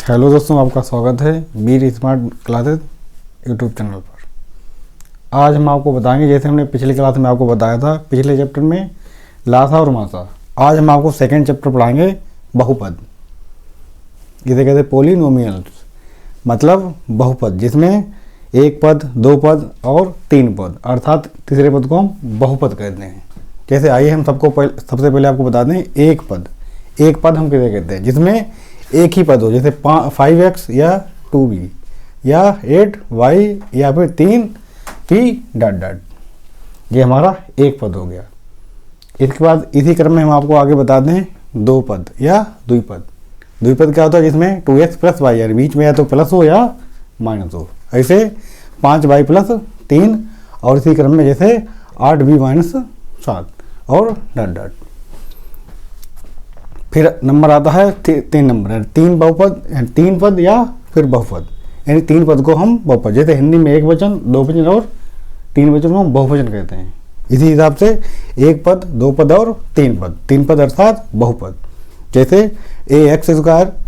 Hello दोस्तों, आपका स्वागत है बीर स्मार्ट क्लासेस यूट्यूब चैनल पर। आज हम आपको बताएंगे, जैसे हमने पिछली क्लास में आपको बताया था, पिछले चैप्टर में लासा और मासा। आज हम आपको सेकंड चैप्टर पढ़ाएंगे बहुपद, जिसे कहते हैं पोलिनोमियल्स, मतलब बहुपद जिसमें एक पद, दो पद और तीन पद, अर्थात तीसरे पद को हम बहुपद कहते हैं। जैसे आइए हम सबसे पहले आपको बता दें, एक पद हम किसे कहते हैं जिसमें एक ही पद हो, जैसे 5x या 2b या 8y या फिर 3p ... ये हमारा एक पद हो गया। इसके बाद इसी क्रम में हम आपको आगे बता दें दो पद या द्विपद। द्विपद क्या होता है जिसमें 2x + y, यानी बीच में या तो प्लस हो या माइनस हो। ऐसे 5y + 3 और इसी क्रम में जैसे 8b - 7 और ... फिर नंबर आता है 3 नंबर, तीन पद या फिर बहुपद, यानी तीन पद को हम बहुपद, जैसे हिंदी में एक वचन, दो वचन और तीन वचन को हम बहुवचन कहते हैं। इसी हिसाब से एक पद, दो पद और तीन पद अर्थात बहुपद, जैसे ax²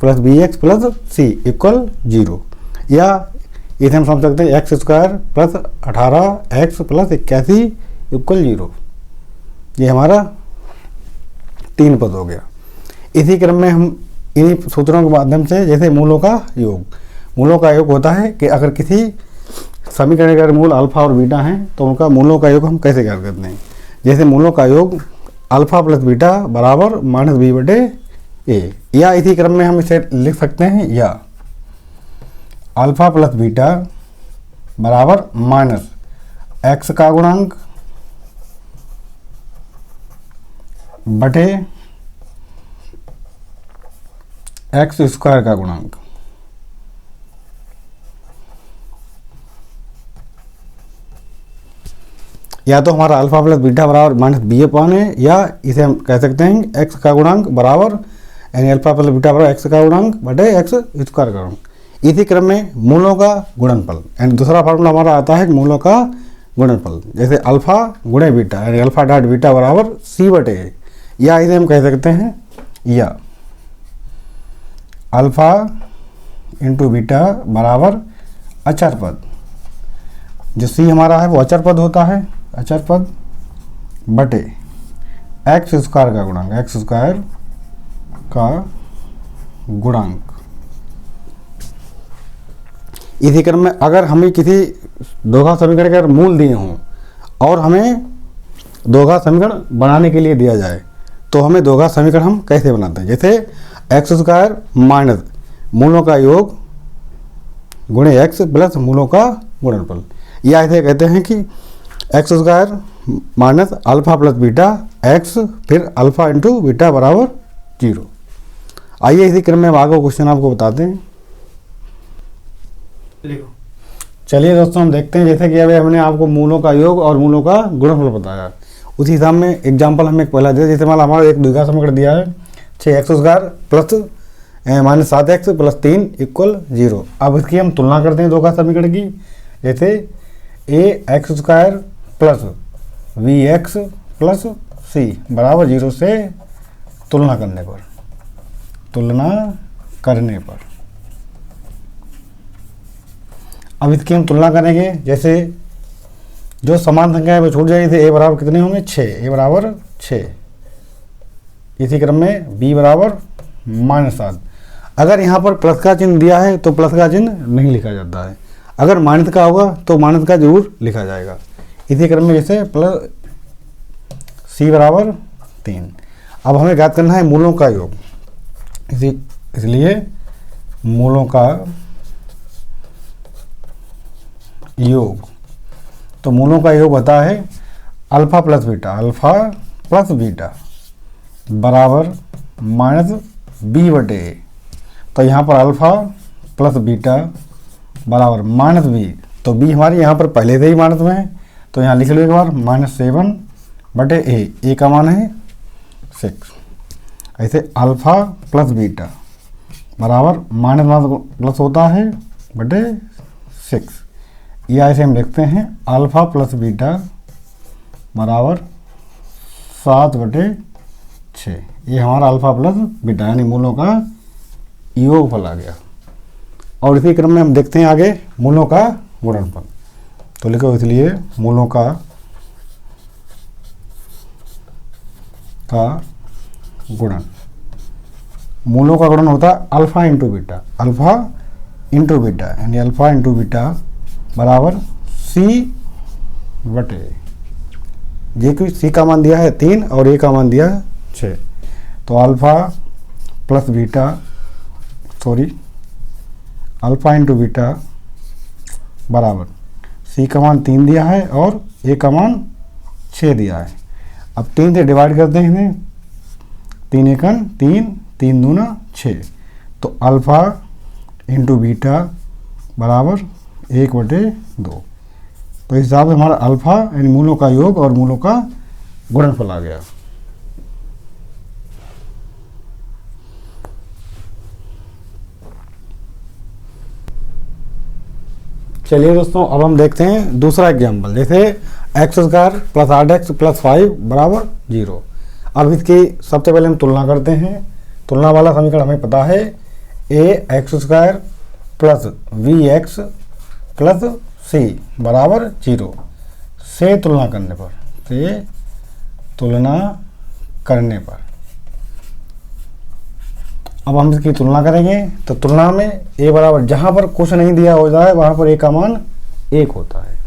+ bx + c = 0, या इसे हम समझ सकते हैं x² + 18x + 81 = 0। ये हमारा तीन पद हो गया। इसी क्रम में हम इन्हीं सूत्रों के माध्यम से, जैसे मूलों का योग होता है कि अगर किसी समीकरण के मूल अल्फा और बीटा हैं तो उनका मूलों का योग हम कैसे ज्ञात करते हैं। जैसे मूलों का योग अल्फा + बीटा = -b/a, या इसी क्रम में हम इसे लिख सकते हैं, या अल्फा + बीटा = -x का गुणांक बटे x² का गुणांक। या तो हमारा अल्फा + बीटा = -b/a है, या इसे हम कह सकते हैं x का गुणांक बराबर, यानी अल्फा + बीटा = x का गुणांक बटे x² का गुणांक। इसी क्रम में मूलों का गुणनफल, यानी दूसरा फार्मूला हमारा आता है मूलों का गुणनफल, जैसे अल्फा × बीटा, यानी अल्फा.बीटा = c/a, या इसे हम कह सकते हैं, या अल्फा × बीटा = अचर पद, जो सी हमारा है वो अचर पद होता है, अचर पद बटे x² का गुणांक, x² का गुणांक। इसी क्रम में अगर हमें किसी दोघा समीकरण के मूल दिए हों और हमें दोघा समीकरण बनाने के लिए दिया जाए तो हमें दोघा समीकरण हम कैसे बनाते हैं, जैसे x² माइनस मूलों का योग गुणे x प्लस मूलों का गुणनफल, या इसे कहते हैं कि x² minus alpha + beta x फिर अल्फा × बीटा = 0। आइए इसी क्रम में हम आगे क्वेश्चन आपको बताते हैं। चलिए दोस्तों, हम देखते हैं, जैसे कि अभी हमने आपको मूलों का योग और मूलों का गुणनफल बताया, उसी हिसाब में एग्जाम्पल हम एक पहला दे, जैसे मान हमारा एक द्विघात समीकरण दिया है 6x² + -7x + 3 = 0। अब इसकी हम तुलना करते हैं दोघा समीकरण की, जैसे ax² + bx + c = 0 से तुलना करने पर अब इसकी हम तुलना करेंगे, जैसे जो समान संख्या है वो छूट जाएगी, जैसे a बराबर कितने होंगे 6, a बराबर 6। इसी क्रम में b बराबर -7। अगर यहाँ पर प्लस का चिन्ह दिया है तो प्लस का चिन्ह नहीं लिखा जाता है, अगर माइनस का होगा तो माइनस का जरूर लिखा जाएगा। इसी क्रम में जैसे c बराबर 3। अब हमें ज्ञात करना है मूलों का योग, इसलिए मूलों का योग, तो मूलों का योग होता है अल्फा + बीटा बराबर -b/a। तो यहाँ पर अल्फा + बीटा बराबर -b, तो b हमारी यहाँ पर पहले से ही माइनस में है, तो यहाँ लिख लो एक बार -7/a, a का मान है 6। ऐसे अल्फा + बीटा बराबर प्लस होता है बटे 6, या ऐसे हम लिखते हैं अल्फा + बीटा बराबर 7/6। ये हमारा अल्फा प्लस बीटा यानी मूलों का योगफल आ गया। और इसी क्रम में हम देखते हैं आगे मूलों का गुणनफल। तो लिखो इसलिए मूलों का गुणन, मूलों का गुणन होता है alpha into beta, alpha into beta, यानी अल्फा इंटू बीटा बराबर सी बटे, ये कि सी का मान दिया है 3 और ए का मान दिया है 6, तो alpha plus beta, sorry alpha into beta बराबर सी का मान 3 दिया है और ए का मान 6 दिया है। अब 3 से डिवाइड करते हैं इन्हें, 3 एकन 3, 3 दूना 6, तो अल्फ़ा इंटू बीटा बराबर 1/2। तो इस हिसाब से हमारा अल्फ़ा यानी मूलों का योग और मूलों का गुणनफल आ गया। चलिए दोस्तों, अब हम देखते हैं दूसरा एग्जाम्पल, जैसे x square plus 8x plus 5 बराबर 0। अब इसकी सबसे पहले हम तुलना करते हैं। तुलना वाला समीकरण हमें पता है A X square plus V X plus C बराबर 0 से तुलना करने पर, अब हम इसकी तुलना करेंगे। तो तुलना में ए बराबर, जहाँ पर कुछ नहीं दिया होता है वहाँ पर ए का मान 1 होता है।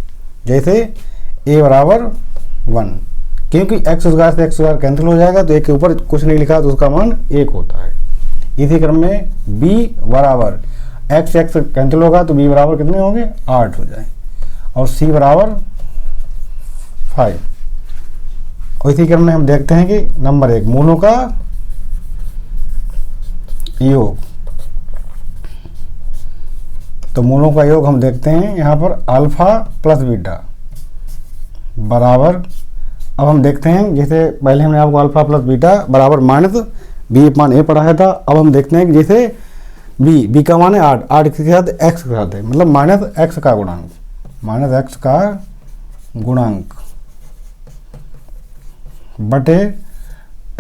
जैसे ए बराबर 1, क्योंकि एक्स स्क्वायर से एक्स स्क्वायर कैंसिल हो जाएगा तो ए के ऊपर कुछ नहीं लिखा तो उसका मान 1 होता है। इसी क्रम में बी बराबर एक्स एक्स कैंसिल होगा तो बी बराबर कितने होंगे, 8 हो जाए, और सी बराबर 5। और इसी क्रम में हम देखते हैं कि नंबर 1 मूलों का योग। तो मूलों का योग हम देखते हैं यहाँ पर अल्फा प्लस बीटा बराबर, अब हम देखते हैं जैसे पहले हमने आपको अल्फा प्लस बीटा बराबर माइनस बी मान ए पढ़ाया था। अब हम देखते हैं कि जैसे बी का मान है 8, 8 के साथ एक्स के साथ है, मतलब माइनस एक्स का गुणांक, माइनस एक्स का गुणांक बटे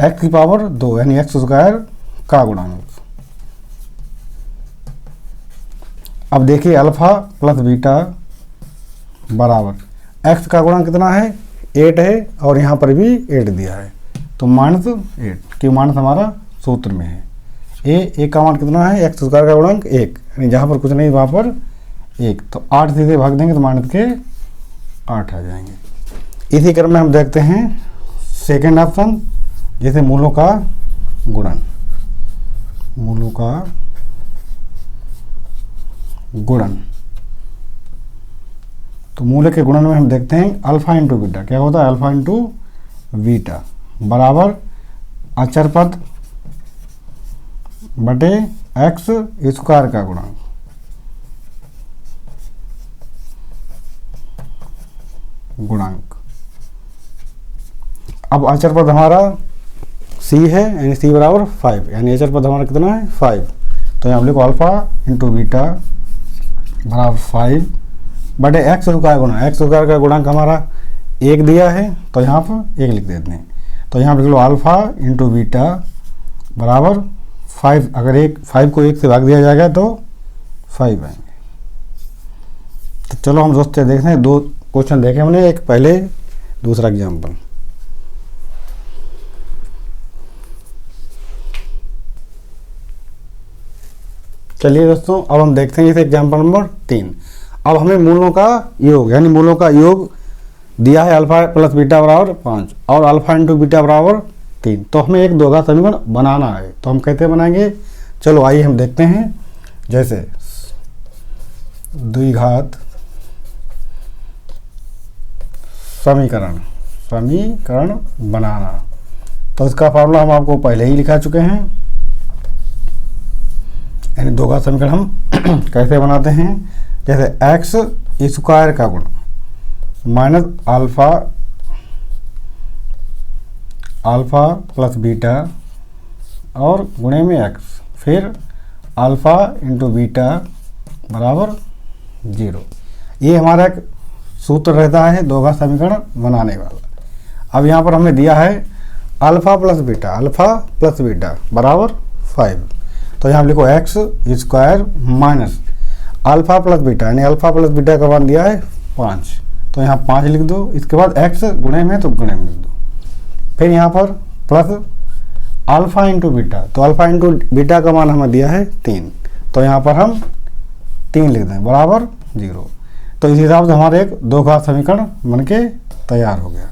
एक्स की पावर 2 यानी एक्स स्क्वायर का गुणांक। अब देखिए अल्फा प्लस बीटा बराबर एक्स का गुणांक कितना है, 8 है, और यहाँ पर भी 8 दिया है, तो -8, कि माइनस हमारा सूत्र में है। ए का मान कितना है, एक्स स्क्वायर का गुणांक 1, यानी जहाँ पर कुछ नहीं वहाँ पर 1, तो 8 से भाग देंगे तो माइनस के 8 आ जाएंगे। इसी क्रम में हम देखते हैं सेकेंड ऑप्शन, जैसे मूलों का गुणन, मूलों का गुणन। तो मूल के गुणन में हम देखते हैं अल्फा इंटू बीटा, क्या होता है, अल्फा इंटू बीटा बराबर अचर पद बटे एक्स स्क्वायर का गुणांक, अब अचर पद हमारा c है, यानी c बराबर 5, यानी अचर पद हमारा कितना है 5, तो यहाँ हम लिखो अल्फा इंटू बीटा बराबर 5 बटे एक्स स्क्वायर गुणा, एक्स स्क्वायर का गुणांक हमारा 1 दिया है तो यहाँ पर 1 लिख देते हैं, तो यहाँ पर लिख लो अल्फा इंटू बीटा बराबर 5, अगर 5 को 1 से भाग दिया जाएगा तो 5 आएंगे। तो चलो हम दोस्तों देखते हैं, 2 क्वेश्चन देखे हमने, एक पहले दूसरा एग्जाम्पल। चलिए दोस्तों, अब हम देखते हैं जैसे एग्जाम्पल नंबर 3। अब हमें मूलों का योग, यानी मूलों का योग दिया है अल्फा प्लस बीटा बराबर 5 और अल्फा इंटू बीटा बराबर 3, तो हमें एक द्विघात समीकरण बनाना है। तो हम कैसे बनाएंगे, चलो आइए हम देखते हैं। जैसे द्विघात समीकरण बनाना, तो इसका फार्मूला हम आपको पहले ही लिखा चुके हैं, यानी द्विघात समीकरण हम कैसे बनाते हैं। जैसे एक्स स्क्वायर का गुण माइनस अल्फा प्लस बीटा और गुणे में एक्स, फिर अल्फा इंटू बीटा बराबर 0। ये हमारा एक सूत्र रहता है द्विघात समीकरण बनाने वाला। अब यहाँ पर हमें दिया है अल्फा प्लस बीटा बराबर 5, तो यहाँ लिखो x square minus alpha plus beta, यानी अल्फा प्लस बीटा का मान दिया है 5, तो यहाँ 5 लिख दो। इसके बाद x गुणे में तो गुणे में लिख दो। फिर यहाँ पर प्लस अल्फा इंटू बीटा, तो अल्फा इंटू बीटा का मान हमें दिया है 3, तो यहाँ पर हम 3 लिख दें बराबर 0। तो इस हिसाब से हमारे एक दो घात समीकरण बनके तैयार हो गया।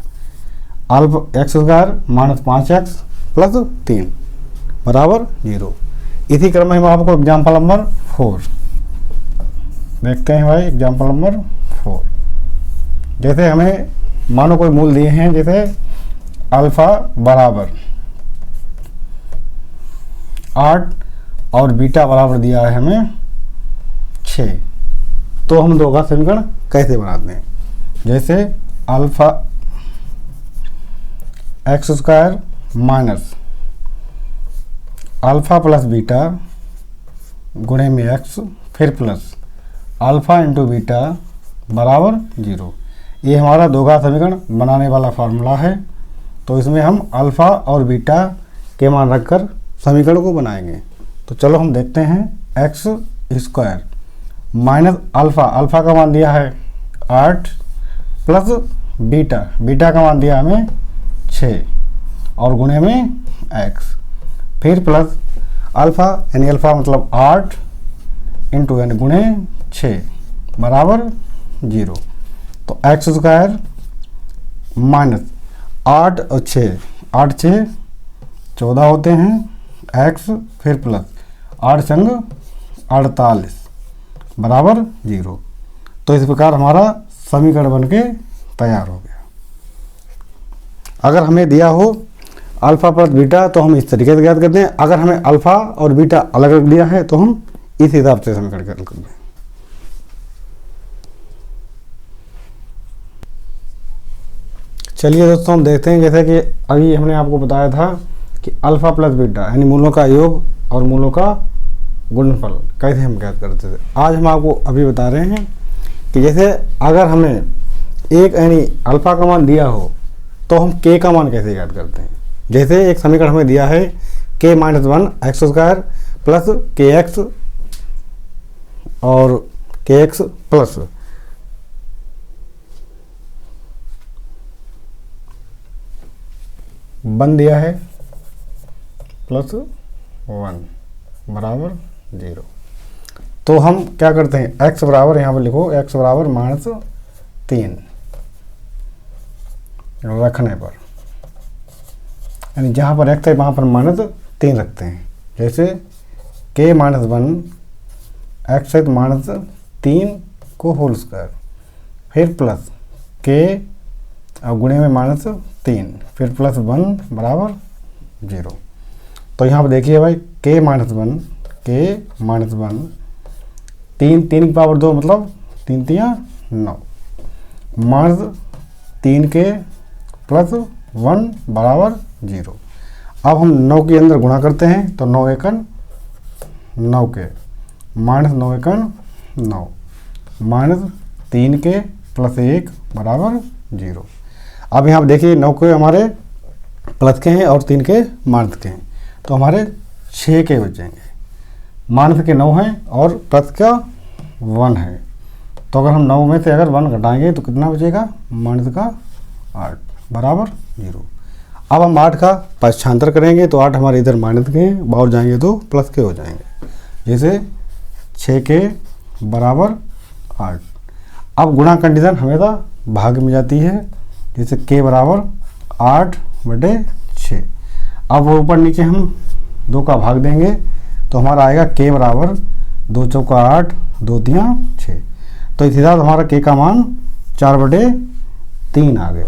Alpha x square minus 5x plus 3 बराबर 0। इसी क्रम में हम आपको एग्जाम्पल नंबर 4 देखते हैं भाई। एग्जाम्पल नंबर 4, जैसे हमें मानो कोई मूल दिए हैं, जैसे अल्फा बराबर 8 और बीटा बराबर दिया है हमें 6, तो हम दो घात समीकरण कैसे बनाते हैं? जैसे alpha x square minus alpha plus beta गुणे में एक्स, फिर प्लस अल्फा इंटू बीटा बराबर 0। ये हमारा दो घात समीकरण बनाने वाला फार्मूला है। तो इसमें हम अल्फा और बीटा के मान रखकर समीकरण को बनाएंगे। तो चलो हम देखते हैं। X square minus alpha, alpha का मान दिया है 8 प्लस बीटा, बीटा का मान दिया हमें 6 और गुणे में एक्स, फिर प्लस अल्फा यानी अल्फा मतलब 8 इंटू यानी गुणे 6 बराबर 0। तो एक्स स्क्वायर माइनस 8 और 6, 8 6 14 होते हैं, एक्स फिर प्लस 8 संग 48 बराबर 0। तो इस प्रकार हमारा समीकरण बनके तैयार हो गया। अगर हमें दिया हो अल्फा प्लस बीटा तो हम इस तरीके से ज्ञात करते हैं। अगर हमें अल्फा और बीटा अलग अलग दिया है तो हम इस हिसाब से समीकरण ज्ञात करते हैं। चलिए दोस्तों हम देखते हैं, जैसे कि अभी हमने आपको बताया था कि अल्फा प्लस बीटा यानी मूलों का योग और मूलों का गुणनफल कैसे हम ज्ञात करते थे। आज हम आपको अभी बता रहे हैं कि जैसे अगर हमें एक यानी अल्फा का मान दिया हो तो हम के का मान कैसे ज्ञात करते हैं। जैसे एक समीकरण हमें दिया है के माइनस 1 एक्स स्क्वायर प्लस के एक्स और के एक्स प्लस वन दिया है प्लस 1 बराबर 0। तो हम क्या करते हैं, x बराबर यहाँ पर लिखो, x बराबर माइनस 3 रखने पर, यानी जहाँ पर x है वहाँ पर माइनस 3 रखते हैं। जैसे k माइनस 1 एक्स है तो माइनस 3 को होल स्क्वायर, फिर प्लस k और गुणे में माइनस 3, फिर प्लस 1 बराबर 0। तो यहाँ पर देखिए भाई k माइनस 1 3 की पावर 2 मतलब 3 3 9 माइनस 3 के प्लस 1 बराबर 0। अब हम 9 के अंदर गुणा करते हैं तो 9 एकन 9 के माइनस 9 एकन 9 माइनस 3 के प्लस 1 बराबर 0। अब यहाँ पर देखिए 9 के हमारे प्लस के हैं और 3 के माइनस के हैं, तो हमारे 6 के बचेंगे। माइनस के 9 हैं और प्लस का 1 है, तो अगर हम 9 में से अगर 1 घटाएंगे तो कितना बचेगा, माइनस का 8 बराबर 0। अब हम 8 का पक्षांतर करेंगे तो 8 हमारे इधर माइनस के हैं, बाहर जाएंगे तो प्लस के हो जाएंगे। जैसे 6 के बराबर 8। अब गुणा कंडीशन हमेशा भाग में जाती है, जैसे k बराबर 8/6। अब वो ऊपर नीचे हम 2 का भाग देंगे तो हमारा आएगा k बराबर 2 चौका 8 2 3 6। तो इस हिसाब से हमारा k का मान 4/3 आ गया।